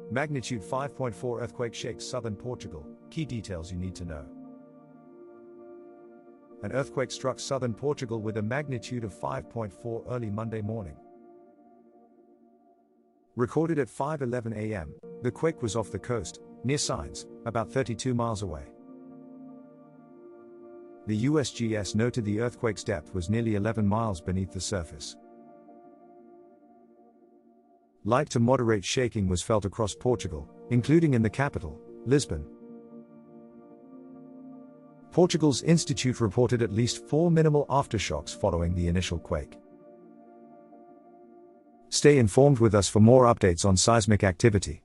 Magnitude 5.4 earthquake shakes southern Portugal. Key details you need to know. An earthquake struck southern Portugal with a magnitude of 5.4 early Monday morning. Recorded at 5:11 a.m., the quake was off the coast, near Seismic, about 32 miles away. The USGS noted the earthquake's depth was nearly 11 miles beneath the surface. Light to moderate shaking was felt across Portugal, including in the capital, Lisbon. Portugal's institute reported at least 4 minimal aftershocks following the initial quake. Stay informed with us for more updates on seismic activity.